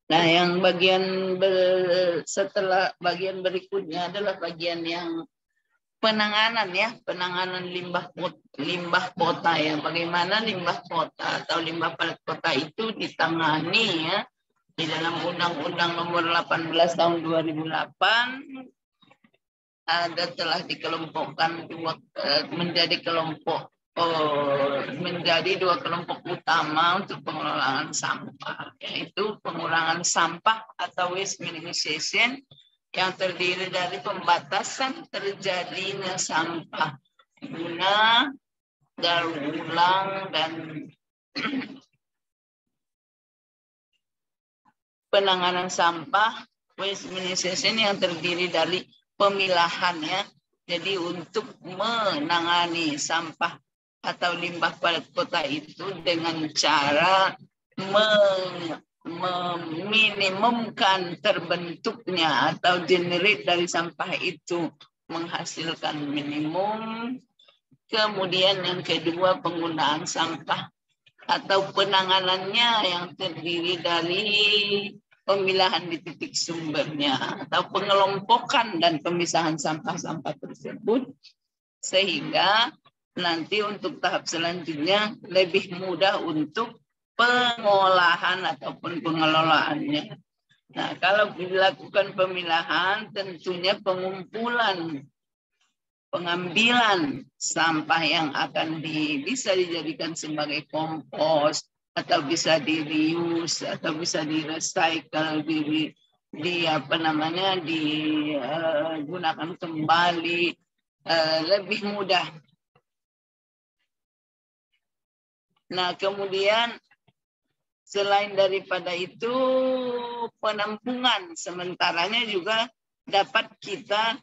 Nah, yang setelah bagian berikutnya adalah bagian yang penanganan ya, penanganan limbah kota ya. Bagaimana limbah kota atau limbah padat kota itu ditangani ya di dalam Undang-Undang Nomor 18 Tahun 2008 ada telah dikelompokkan menjadi dua kelompok utama untuk pengelolaan sampah, yaitu pengurangan sampah atau waste minimization yang terdiri dari pembatasan terjadinya sampah guna daur ulang dan penanganan sampah waste minimization yang terdiri dari pemilahan ya. Jadi untuk menangani sampah atau limbah padat kota itu dengan cara meminimumkan terbentuknya atau generate dari sampah itu menghasilkan minimum. Kemudian yang kedua penggunaan sampah atau penanganannya yang terdiri dari pemilahan di titik sumbernya atau pengelompokan dan pemisahan sampah-sampah tersebut sehingga nanti untuk tahap selanjutnya lebih mudah untuk pengolahan ataupun pengelolaannya. Nah, kalau dilakukan pemilahan tentunya pengambilan sampah yang akan bisa dijadikan sebagai kompos atau bisa di-reuse atau bisa di-recycle, digunakan kembali lebih mudah. Nah, kemudian selain daripada itu penampungan sementaranya juga dapat kita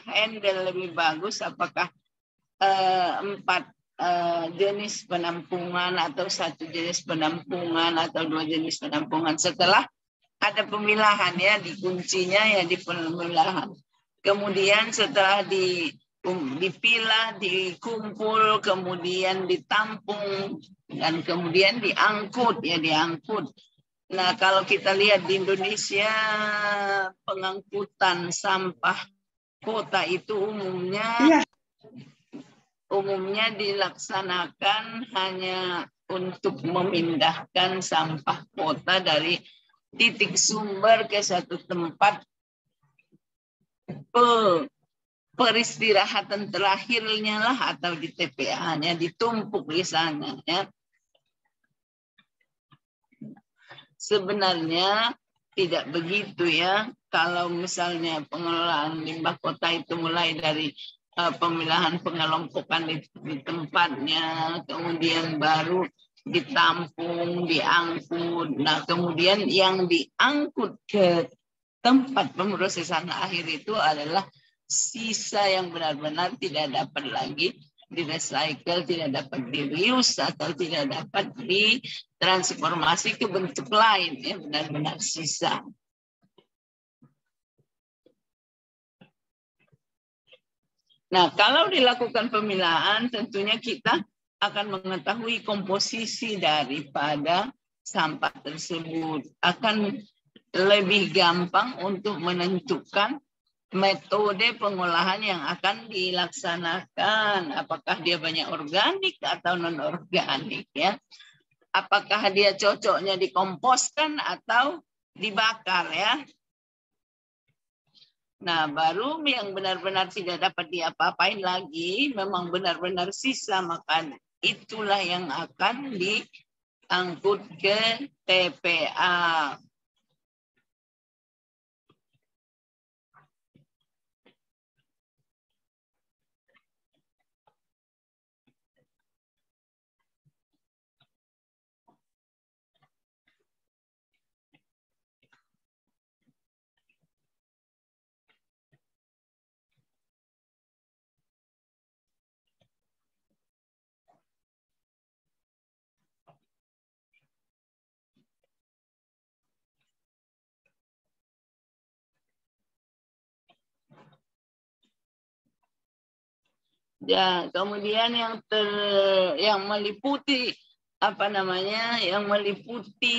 handle lebih bagus apakah 4 jenis penampungan atau 1 jenis penampungan atau 2 jenis penampungan setelah ada pemilahan ya, dikuncinya ya di pemilahan. Kemudian setelah dipilah, dikumpul, kemudian ditampung dan kemudian diangkut. Nah, kalau kita lihat di Indonesia pengangkutan sampah kota itu umumnya dilaksanakan hanya untuk memindahkan sampah kota dari titik sumber ke satu tempat peristirahatan terakhirnya lah atau di TPA-nya ditumpuk di sana ya. Sebenarnya tidak begitu ya. Kalau misalnya pengelolaan limbah kota itu mulai dari pemilahan pengelompokan di tempatnya, kemudian baru ditampung, diangkut. Nah, kemudian yang diangkut ke tempat pemrosesan akhir itu adalah sisa yang benar-benar tidak dapat lagi di-recycle, tidak dapat di-reuse atau tidak dapat ditransformasi ke bentuk lain, ya benar-benar sisa. Nah, kalau dilakukan pemilahan, tentunya kita akan mengetahui komposisi daripada sampah tersebut. Akan lebih gampang untuk menentukan metode pengolahan yang akan dilaksanakan. Apakah dia banyak organik atau non-organik ya? Apakah dia cocoknya dikomposkan atau dibakar ya? Nah, baru yang benar-benar tidak dapat diapa-apain lagi, memang benar-benar sisa, maka itulah yang akan diangkut ke TPA. Ya, kemudian yang meliputi apa namanya yang meliputi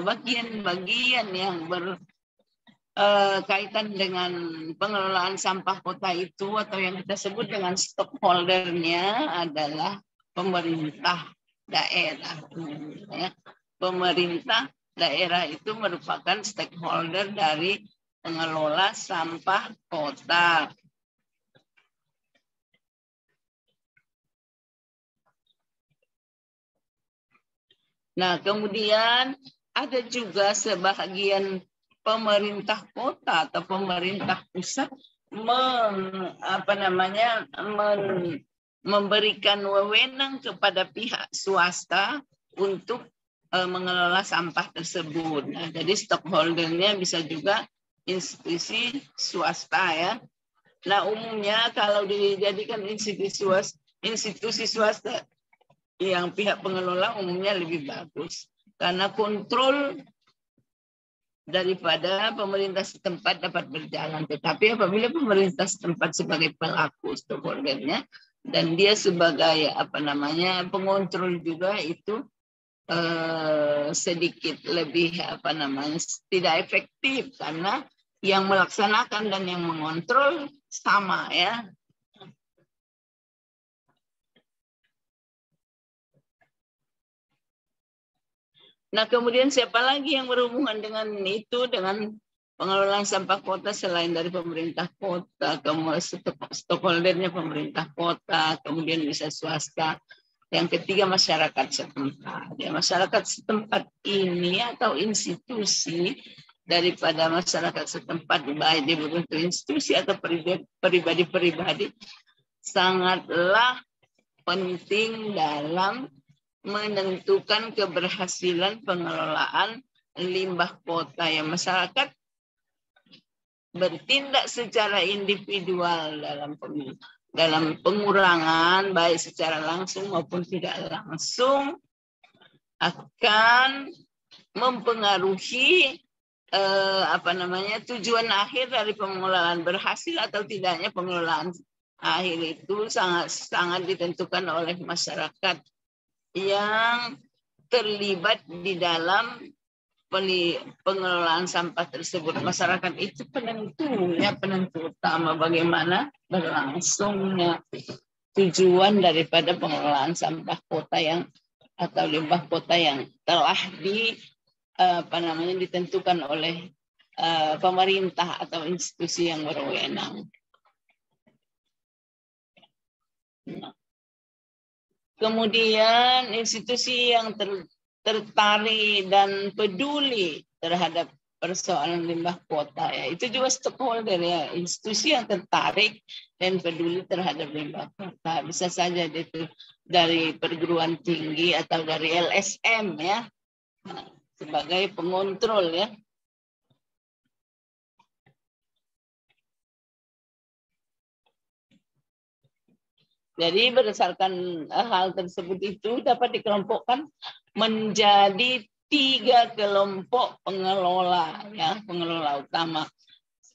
bagian-bagian yang berkaitan dengan pengelolaan sampah kota itu atau yang kita sebut dengan stakeholder-nya adalah pemerintah daerah. Ya. Pemerintah daerah itu merupakan stakeholder dari pengelola sampah kota. Nah, kemudian ada juga sebahagian pemerintah kota atau pemerintah pusat memberikan wewenang kepada pihak swasta untuk mengelola sampah tersebut. Nah, jadi stakeholdernya bisa juga institusi swasta ya. Nah, umumnya kalau dijadikan institusi swasta yang pihak pengelola umumnya lebih bagus karena kontrol daripada pemerintah setempat dapat berjalan. Tetapi apabila pemerintah setempat sebagai pelaku stakeholdernya dan dia sebagai pengontrol juga itu sedikit lebih tidak efektif karena yang melaksanakan dan yang mengontrol sama ya. Nah, kemudian siapa lagi yang berhubungan dengan itu, dengan pengelolaan sampah kota selain dari pemerintah kota, kemudian stakeholdernya pemerintah kota, kemudian bisa swasta. Yang ketiga masyarakat setempat. Ya, masyarakat setempat ini atau institusi daripada masyarakat setempat, baik di bentuk institusi atau pribadi-pribadi, sangatlah penting dalam menentukan keberhasilan pengelolaan limbah kota yang masyarakat bertindak secara individual dalam pengurangan baik secara langsung maupun tidak langsung akan mempengaruhi tujuan akhir dari pengelolaan, berhasil atau tidaknya pengelolaan akhir itu sangat ditentukan oleh masyarakat yang terlibat di dalam pengelolaan sampah tersebut. Masyarakat itu penentu utama bagaimana berlangsungnya tujuan daripada pengelolaan sampah kota atau limbah kota yang telah ditentukan oleh pemerintah atau institusi yang berwenang. Kemudian institusi yang tertarik dan peduli terhadap persoalan limbah kota ya, itu juga stakeholder ya, institusi yang tertarik dan peduli terhadap limbah kota. Bisa saja itu dari perguruan tinggi atau dari LSM ya, sebagai pengontrol ya. Jadi berdasarkan hal tersebut itu dapat dikelompokkan menjadi 3 kelompok pengelola ya, pengelola utama.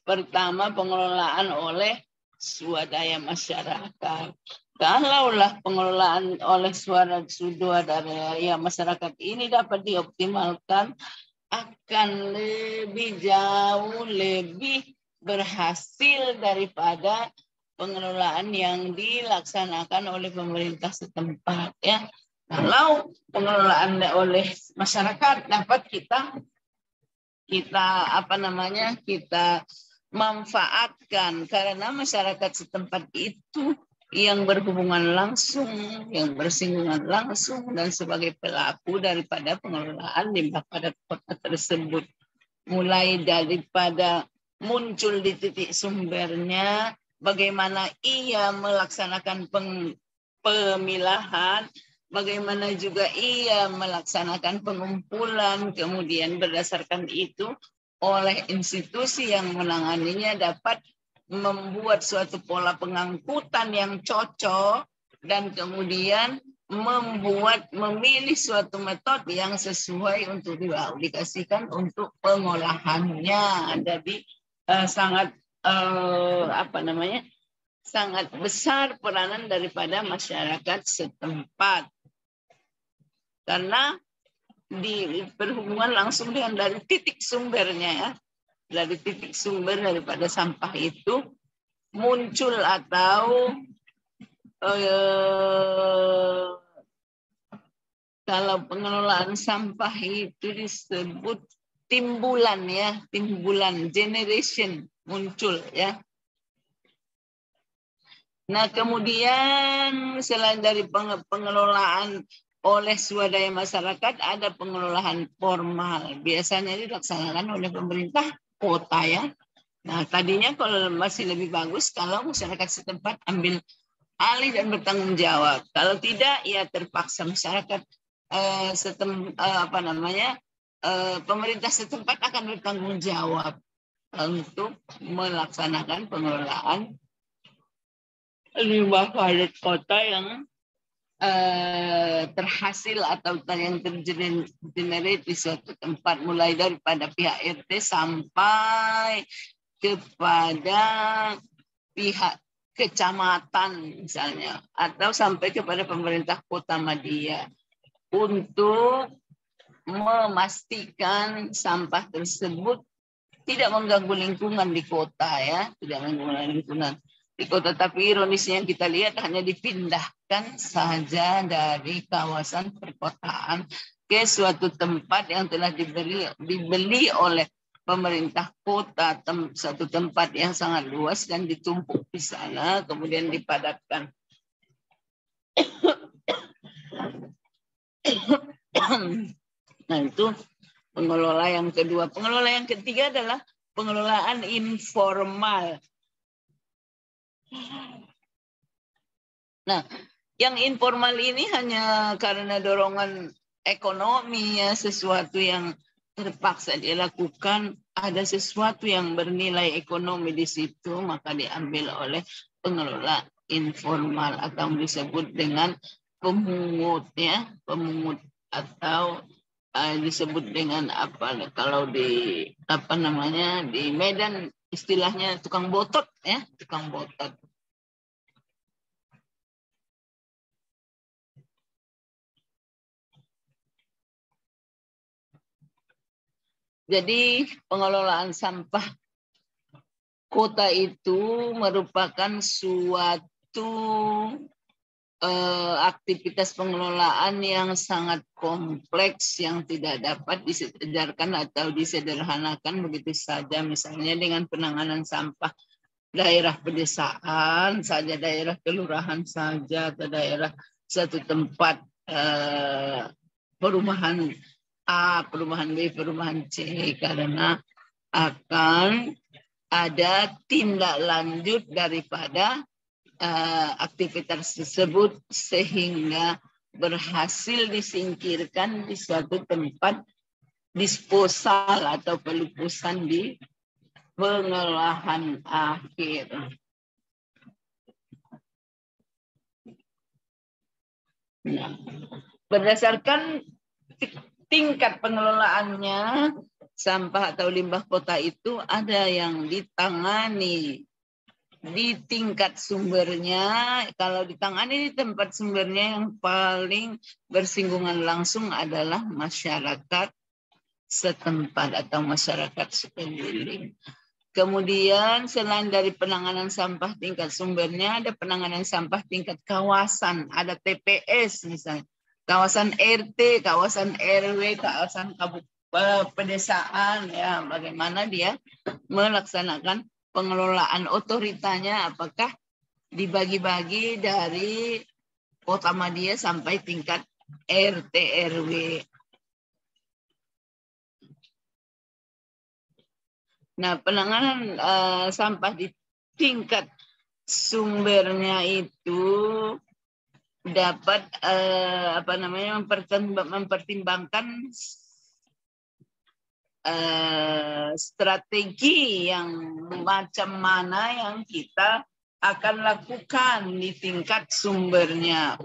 Pertama, pengelolaan oleh swadaya masyarakat. Kalaulah pengelolaan oleh swadaya masyarakat ini dapat dioptimalkan, akan jauh lebih berhasil daripada pengelolaan yang dilaksanakan oleh pemerintah setempat ya. Kalau pengelolaan oleh masyarakat dapat kita manfaatkan karena masyarakat setempat itu yang berhubungan langsung, yang bersinggungan langsung dan sebagai pelaku daripada pengelolaan limbah pada kota tersebut. Mulai daripada muncul di titik sumbernya, bagaimana ia melaksanakan pemilahan, bagaimana juga ia melaksanakan pengumpulan, kemudian berdasarkan itu oleh institusi yang menanganinya dapat membuat suatu pola pengangkutan yang cocok dan kemudian memilih suatu metode yang sesuai untuk diaplikasikan untuk pengolahannya. Jadi sangat sangat besar peranan daripada masyarakat setempat. karena berhubungan langsung dengan dari titik sumbernya ya. Dari titik sumber daripada sampah itu muncul atau kalau pengelolaan sampah itu disebut timbulan ya, timbulan generation muncul ya. Nah, kemudian selain dari pengelolaan oleh swadaya masyarakat, ada pengelolaan formal. Biasanya dilaksanakan oleh pemerintah kota ya. Nah, tadinya kalau masih lebih bagus kalau masyarakat setempat ambil alih dan bertanggung jawab. Kalau tidak, ya terpaksa masyarakat pemerintah setempat akan bertanggung jawab untuk melaksanakan pengelolaan limbah padat kota yang terhasil atau yang tergenerate di suatu tempat, mulai daripada pihak RT sampai kepada pihak kecamatan misalnya, atau sampai kepada pemerintah kota Madia untuk memastikan sampah tersebut tidak mengganggu lingkungan di kota ya, tidak mengganggu lingkungan di kota. Tapi ironisnya kita lihat hanya dipindahkan saja dari kawasan perkotaan ke suatu tempat yang telah dibeli oleh pemerintah kota, satu tempat yang sangat luas dan ditumpuk di sana, kemudian dipadatkan. Nah, itu pengelola yang kedua. Pengelola yang ketiga adalah pengelolaan informal. Nah, yang informal ini hanya karena dorongan ekonomi ya, sesuatu yang terpaksa dilakukan, ada sesuatu yang bernilai ekonomi di situ, maka diambil oleh pengelola informal atau disebut dengan pemungut ya, pemungut atau disebut dengan apa kalau di di Medan istilahnya tukang botot ya, tukang botot. Jadi pengelolaan sampah kota itu merupakan suatu aktivitas pengelolaan yang sangat kompleks yang tidak dapat disedarkan atau disederhanakan begitu saja. Misalnya dengan penanganan sampah daerah pedesaan saja, daerah kelurahan saja, atau daerah satu tempat perumahan A, perumahan B, perumahan C, karena akan ada tindak lanjut daripada aktivitas tersebut sehingga berhasil disingkirkan di suatu tempat disposal atau pelupusan di pengolahan akhir. Nah, berdasarkan tingkat pengelolaannya, sampah atau limbah kota itu ada yang ditangani di tingkat sumbernya. Kalau ditangani di tempat sumbernya, yang paling bersinggungan langsung adalah masyarakat setempat atau masyarakat sekeliling. Kemudian selain dari penanganan sampah tingkat sumbernya, ada penanganan sampah tingkat kawasan, ada TPS misalnya, kawasan RT, kawasan RW, kawasan pedesaan ya, bagaimana dia melaksanakan pengelolaan otoritanya, apakah dibagi-bagi dari Kota Madia sampai tingkat RT RW. Nah, penanganan sampah di tingkat sumbernya itu dapat mempertimbangkan strategi yang macam mana yang kita akan lakukan di tingkat sumbernya.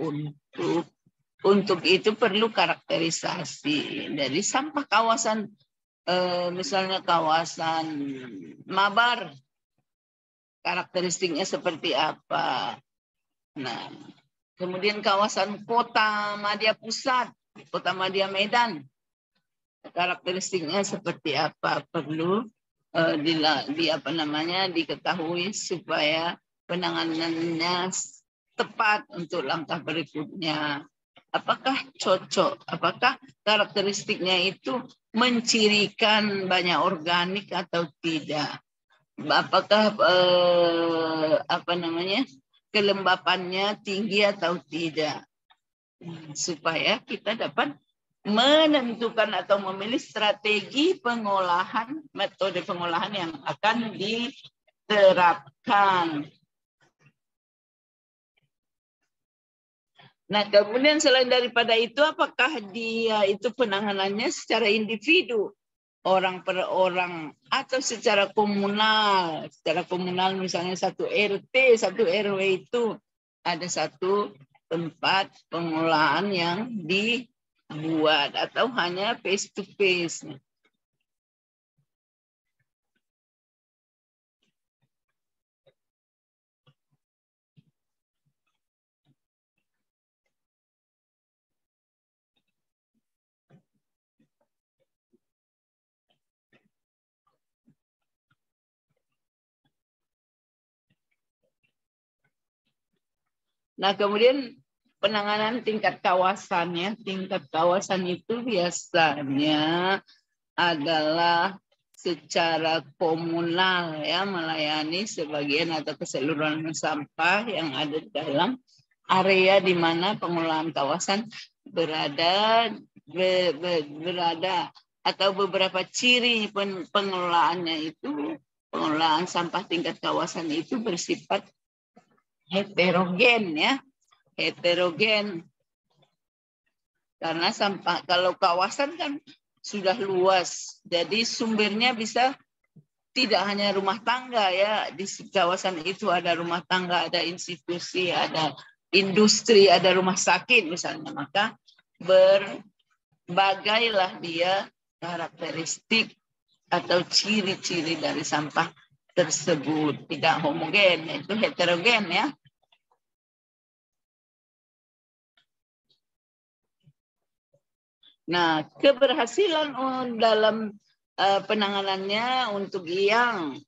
Untuk itu perlu karakterisasi dari sampah kawasan, misalnya kawasan Mabar, karakteristiknya seperti apa. Nah, kemudian kawasan kota Madia Pusat, Kota Madya Medan. Karakteristiknya seperti apa perlu diketahui supaya penanganannya tepat untuk langkah berikutnya. Apakah cocok? Apakah karakteristiknya itu mencirikan banyak organik atau tidak? Apakah kelembapannya tinggi atau tidak? Supaya kita dapat menentukan atau memilih strategi pengolahan, metode pengolahan yang akan diterapkan. Nah, kemudian selain daripada itu, apakah dia itu penanganannya secara individu, orang per orang, atau secara komunal? Secara komunal misalnya satu RT, satu RW itu ada satu tempat pengolahan yang dibuat atau hanya face to face. Nah, kemudian penanganan tingkat kawasannya, tingkat kawasan itu biasanya adalah secara komunal ya, melayani sebagian atau keseluruhan sampah yang ada di dalam area di mana pengolahan kawasan berada atau beberapa ciri pengelolaannya itu, pengelolaan sampah tingkat kawasan itu bersifat heterogen ya, heterogen. Karena sampah kalau kawasan kan sudah luas, jadi sumbernya bisa tidak hanya rumah tangga ya, di kawasan itu ada rumah tangga, ada institusi, ada industri, ada rumah sakit misalnya, maka berbagailah dia karakteristik atau ciri-ciri dari sampah tersebut, tidak homogen, itu heterogen ya. Nah, keberhasilan dalam penanganannya untuk yang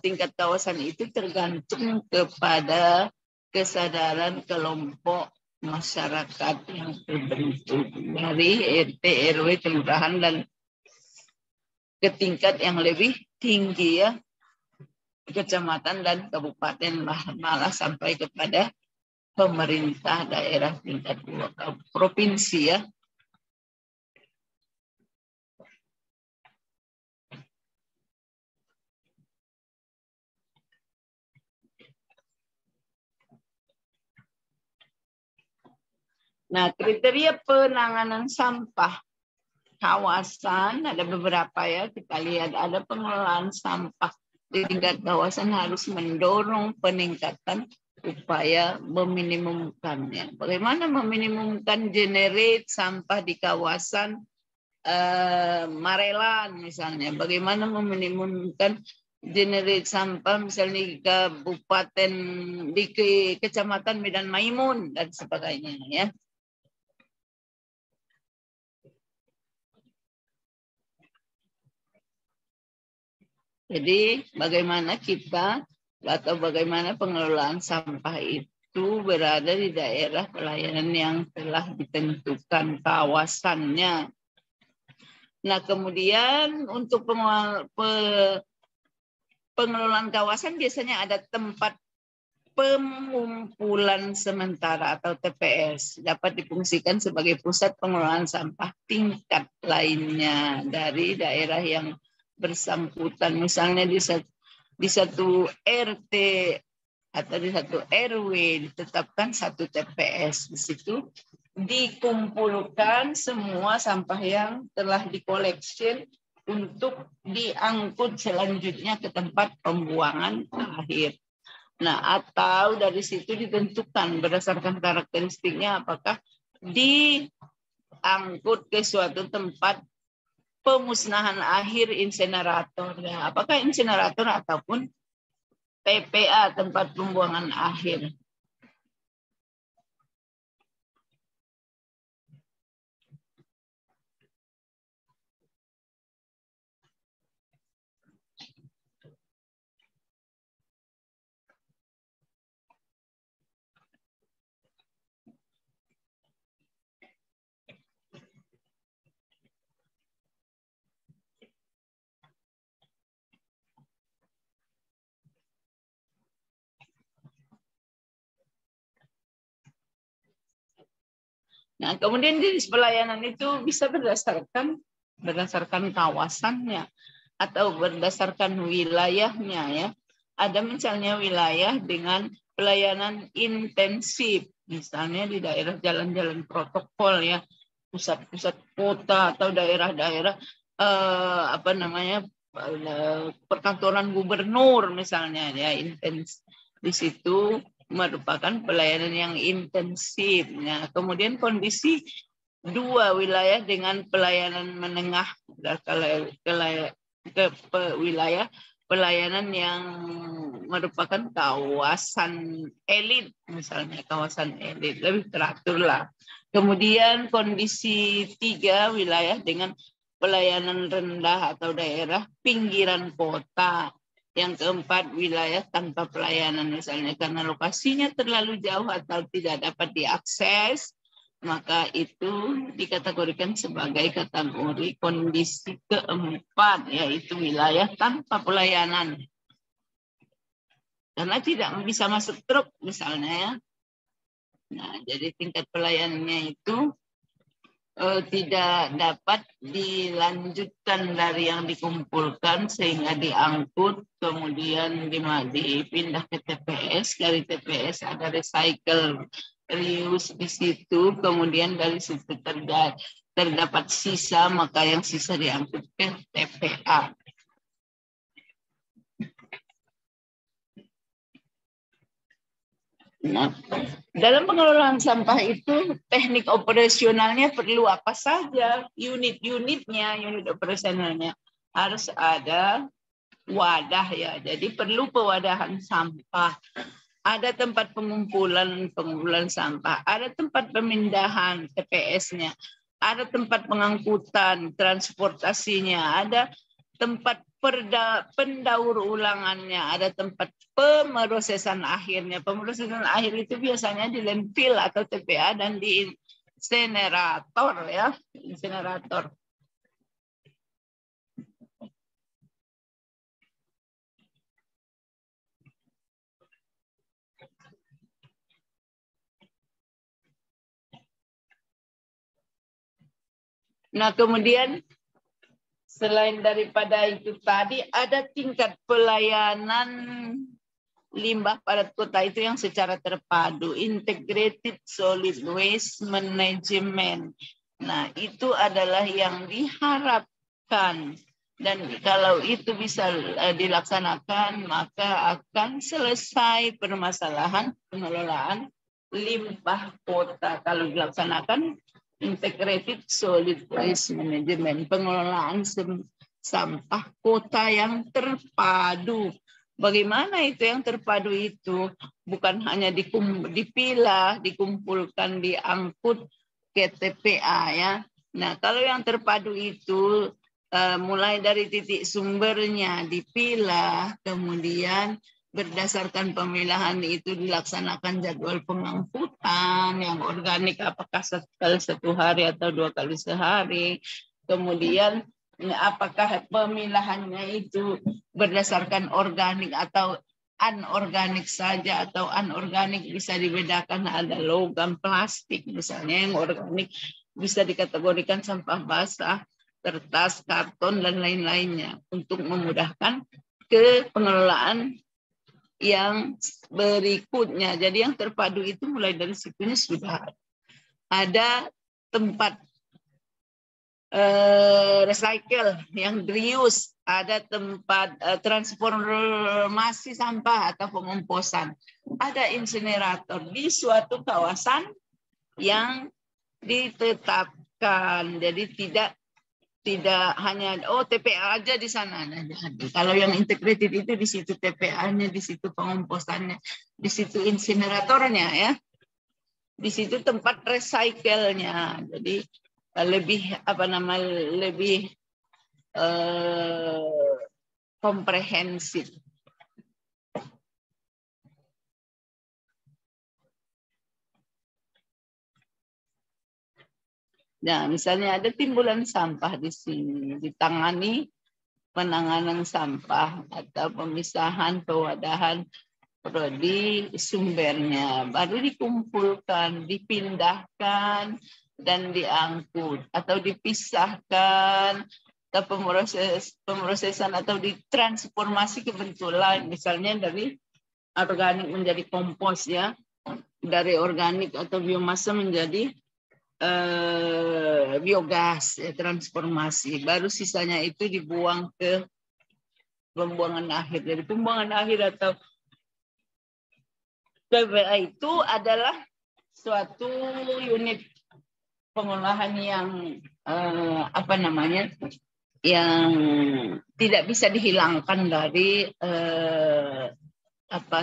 tingkat kawasan itu tergantung kepada kesadaran kelompok masyarakat yang terbentuk dari RT, RW, kelurahan, dan ke tingkat yang lebih tinggi ya, kecamatan dan kabupaten, malah sampai kepada pemerintah daerah tingkat provinsi ya. Nah, kriteria penanganan sampah kawasan ada beberapa ya. Kita lihat ada pengelolaan sampah di tingkat kawasan harus mendorong peningkatan upaya meminimumkannya. Bagaimana meminimumkan generate sampah di kawasan Marelan misalnya? Bagaimana meminimumkan generate sampah misalnya di kabupaten, di kecamatan Medan Maimun dan sebagainya ya. Jadi bagaimana kita atau bagaimana pengelolaan sampah itu berada di daerah pelayanan yang telah ditentukan kawasannya. Nah, kemudian untuk pengelolaan kawasan biasanya ada tempat pengumpulan sementara atau TPS, dapat difungsikan sebagai pusat pengelolaan sampah tingkat lainnya dari daerah yang bersangkutan. Misalnya di satu RT atau di satu RW ditetapkan satu TPS. Di situ dikumpulkan semua sampah yang telah dikoleksi untuk diangkut selanjutnya ke tempat pembuangan akhir. Nah, atau dari situ ditentukan berdasarkan karakteristiknya apakah diangkut ke suatu tempat pemusnahan akhir insinerator, ya. Apakah insinerator ataupun TPA, tempat pembuangan akhir. Nah, kemudian jenis pelayanan itu bisa berdasarkan kawasannya atau berdasarkan wilayahnya ya. Ada misalnya wilayah dengan pelayanan intensif, misalnya di daerah jalan-jalan protokol ya, pusat-pusat kota atau daerah-daerah perkantoran gubernur misalnya ya, intens. Di situ merupakan pelayanan yang intensif. Nah, kemudian kondisi dua wilayah dengan pelayanan menengah ke wilayah pelayanan yang merupakan kawasan elit, misalnya kawasan elit lebih teratur lah. Kemudian kondisi tiga wilayah dengan pelayanan rendah atau daerah pinggiran kota. Yang keempat, wilayah tanpa pelayanan misalnya karena lokasinya terlalu jauh atau tidak dapat diakses, maka itu dikategorikan sebagai kategori kondisi keempat, yaitu wilayah tanpa pelayanan. Karena tidak bisa masuk truk misalnya ya. Nah, jadi tingkat pelayanannya itu tidak dapat dilanjutkan dari yang dikumpulkan sehingga diangkut, kemudian dipindah ke TPS, dari TPS ada recycle, reuse di situ, kemudian dari situ terdapat sisa, maka yang sisa diangkut ke TPA. Nah, dalam pengelolaan sampah itu teknik operasionalnya perlu apa saja, unit operasionalnya harus ada wadah ya, jadi perlu pewadahan sampah, ada tempat pengumpulan sampah, ada tempat pemindahan TPS-nya, ada tempat pengangkutan transportasinya, ada tempat pendaur ulangannya, ada tempat pemrosesan akhirnya. Pemrosesan akhir itu biasanya di landfill atau TPA dan di insinerator ya, insinerator. Nah, kemudian selain daripada itu tadi ada tingkat pelayanan limbah padat kota itu yang secara terpadu, integrated solid waste management. Nah, itu adalah yang diharapkan. Dan kalau itu bisa dilaksanakan, maka akan selesai permasalahan pengelolaan limbah kota. Kalau dilaksanakan integrated solid waste management, pengelolaan sampah kota yang terpadu. Bagaimana itu yang terpadu itu? Bukan hanya dipilah, dikumpulkan, diangkut ke TPA ya. Nah, kalau yang terpadu itu mulai dari titik sumbernya dipilah, kemudian berdasarkan pemilahan itu dilaksanakan jadwal pengangkutan yang organik, apakah sekali satu hari atau 2 kali sehari. Kemudian apakah pemilahannya itu berdasarkan organik atau anorganik saja, atau anorganik bisa dibedakan, ada logam, plastik misalnya. Yang organik bisa dikategorikan sampah basah, kertas, karton, dan lain-lainnya untuk memudahkan ke pengelolaan yang berikutnya. Jadi yang terpadu itu mulai dari situnya sudah ada tempat recycle yang reuse, ada tempat transformasi sampah atau pengomposan, ada insinerator di suatu kawasan yang ditetapkan. Jadi tidak hanya TPA aja di sana. Nah, kalau yang integrated itu di situ TPA-nya, di situ pengomposannya, di situ insineratornya ya, di situ tempat recycle-nya. Jadi lebih lebih komprehensif. Nah, misalnya ada timbulan sampah di sini, ditangani penanganan sampah atau pemisahan, pewadahan di sumbernya, baru dikumpulkan, dipindahkan dan diangkut atau dipisahkan ke pemrosesan atau ditransformasi ke bentuk lain, misalnya dari organik menjadi kompos ya, dari organik atau biomasa menjadi biogas ya, transformasi, baru sisanya itu dibuang ke pembuangan akhir. Dari pembuangan akhir atau TPA itu adalah suatu unit pengolahan yang yang tidak bisa dihilangkan dari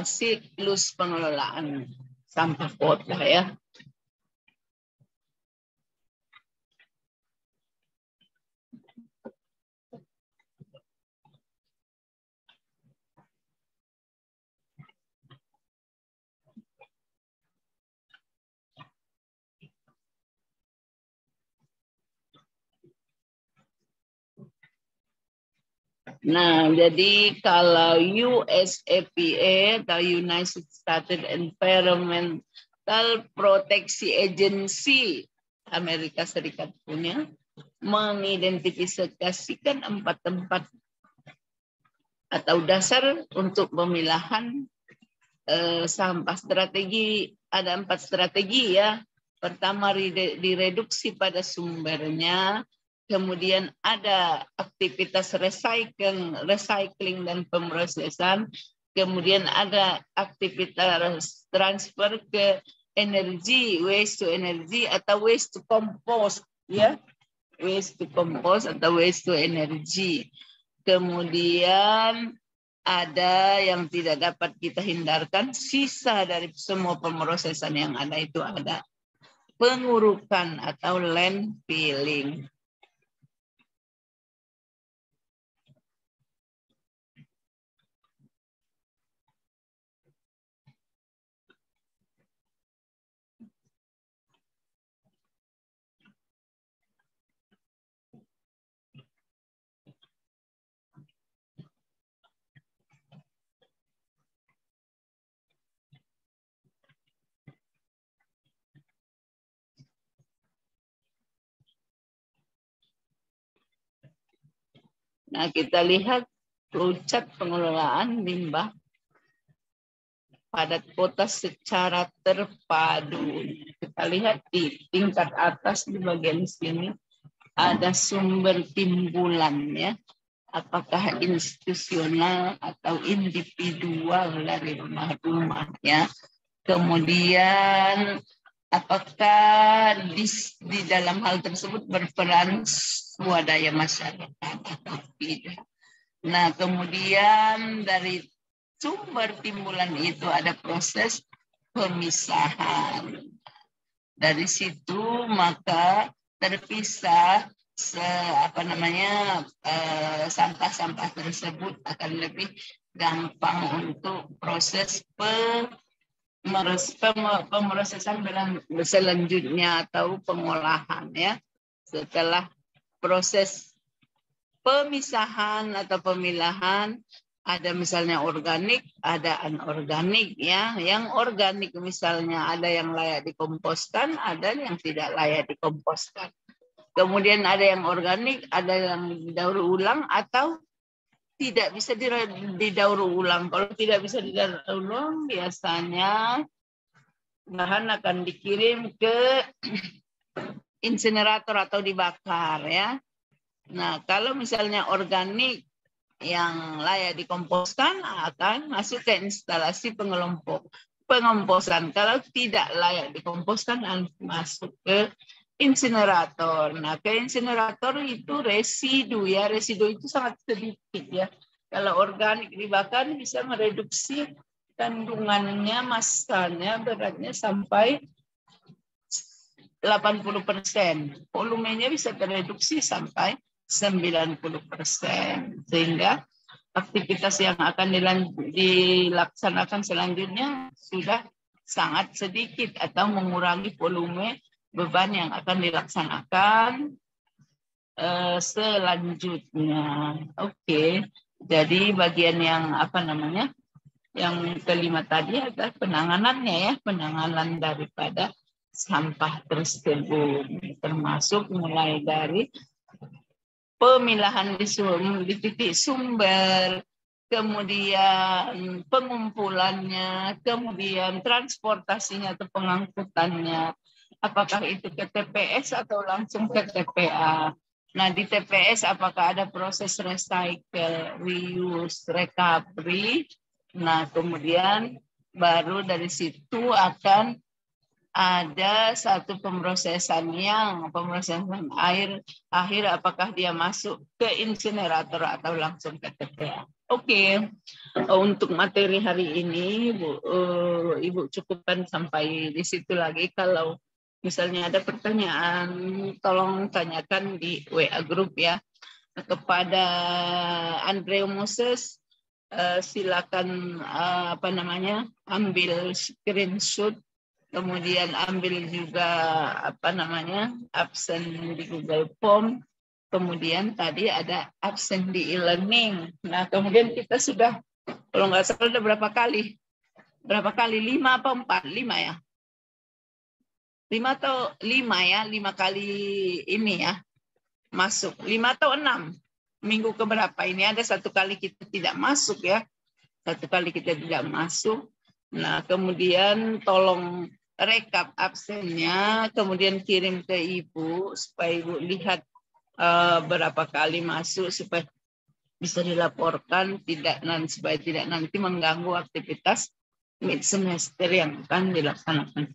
siklus pengelolaan sampah kota ya. Nah, jadi kalau US EPA atau United States Environmental Protection Agency Amerika Serikat punya mengidentifikasikan 4 tempat atau dasar untuk pemilahan sampah. Strategi, ada 4 strategi ya. Pertama, direduksi pada sumbernya. Kemudian ada aktivitas recycling dan pemrosesan. Kemudian ada aktivitas transfer ke energi, waste to energy atau waste to compost ya. Waste to compost atau waste to energy. Kemudian ada yang tidak dapat kita hindarkan, sisa dari semua pemrosesan yang ada itu ada pengurukan atau landfilling. Nah, kita lihat flowchart pengelolaan limbah padat kota secara terpadu. Kita lihat di tingkat atas di bagian sini ada sumber timbulannya, apakah institusional atau individual dari rumah-rumah ya. Kemudian apakah di dalam hal tersebut berperan swadaya masyarakat atau tidak. Nah, kemudian dari sumber timbulan itu ada proses pemisahan. Dari situ maka terpisah sampah-sampah tersebut akan lebih gampang untuk proses pemrosesan selanjutnya atau pengolahan ya. Setelah proses pemisahan atau pemilahan, ada misalnya organik, ada anorganik ya. Yang organik misalnya ada yang layak dikomposkan, ada yang tidak layak dikomposkan. Kemudian ada yang organik, ada yang didaur ulang atau tidak bisa didaur ulang. Kalau tidak bisa didaur ulang, biasanya bahan akan dikirim ke insinerator atau dibakar ya. Nah, kalau misalnya organik yang layak dikomposkan akan masuk ke instalasi pengomposan. Kalau tidak layak dikomposkan masuk ke insinerator. Nah, ke insinerator itu residu ya. Residu itu sangat sedikit ya. Kalau organik dibakar bisa mereduksi kandungannya, masanya, beratnya sampai 80%. Volumenya bisa tereduksi sampai 90%. Sehingga aktivitas yang akan dilaksanakan selanjutnya sudah sangat sedikit atau mengurangi volume beban yang akan dilaksanakan selanjutnya. Oke. Jadi bagian yang yang kelima tadi adalah penanganannya ya, penanganan daripada sampah tersebut, termasuk mulai dari pemilahan di titik sumber, kemudian pengumpulannya, kemudian transportasinya atau pengangkutannya, apakah itu ke TPS atau langsung ke TPA. Nah, di TPS apakah ada proses recycle, reuse, recovery. Nah, kemudian baru dari situ akan ada satu pemrosesan air akhir apakah dia masuk ke insinerator atau langsung ke TPA. Oke. Untuk materi hari ini Ibu cukupkan sampai di situ lagi. Kalau misalnya ada pertanyaan tolong tanyakan di WA group ya. Kepada Andreu Moses silakan ambil screenshot, kemudian ambil juga absen di Google Form, kemudian tadi ada absen di e-learning. Nah, kemudian kita sudah, kalau nggak salah ada berapa kali, 5 apa 4? 5 ya, 5 kali ini ya masuk, 5 atau 6 minggu keberapa ini ada 1 kali kita tidak masuk ya, 1 kali kita tidak masuk. Nah, kemudian tolong rekap absennya, kemudian kirim ke Ibu supaya Ibu lihat berapa kali masuk supaya bisa dilaporkan, supaya tidak nanti mengganggu aktivitas mid semester yang akan dilaksanakan.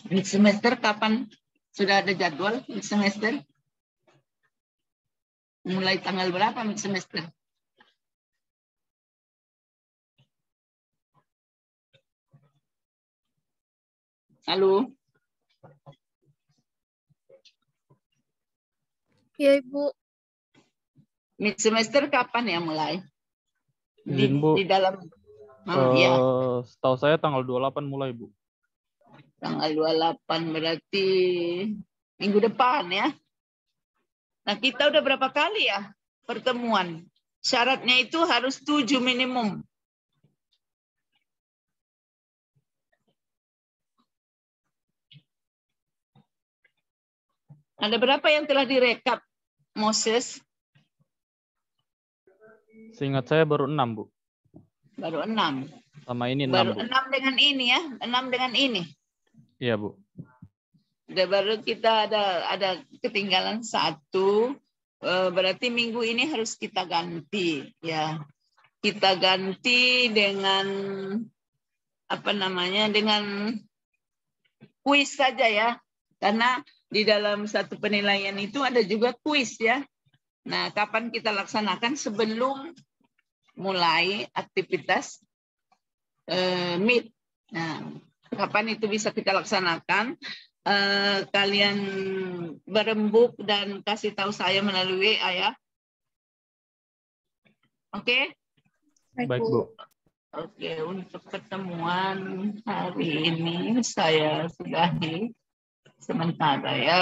Mid semester kapan? Sudah ada jadwal mid semester? Mulai tanggal berapa mid semester? Halo? Ya, Ibu. Mid semester kapan ya mulai? Bu. Di dalam ya. Setahu saya tanggal 28 mulai, Bu. Tanggal 28 berarti minggu depan ya. Nah, kita udah berapa kali ya pertemuan? Syaratnya itu harus 7 minimum. Ada berapa yang telah direkap, Moses? Seingat saya baru 6, Bu. Baru 6. Sama ini 6, baru Bu. 6 dengan ini ya, 6 dengan ini. Iya, Bu. Udah baru kita ada ketinggalan 1. Berarti minggu ini harus kita ganti ya. Kita ganti dengan dengan kuis saja ya. Karena di dalam satu penilaian itu ada juga kuis ya. Nah, kapan kita laksanakan sebelum mulai aktivitas MIT. Nah, kapan itu bisa kita laksanakan? Kalian berembuk dan kasih tahu saya melalui WA ya. Oke? Baik, Bu. Oke, untuk pertemuan hari ini saya sudahi sementara ya.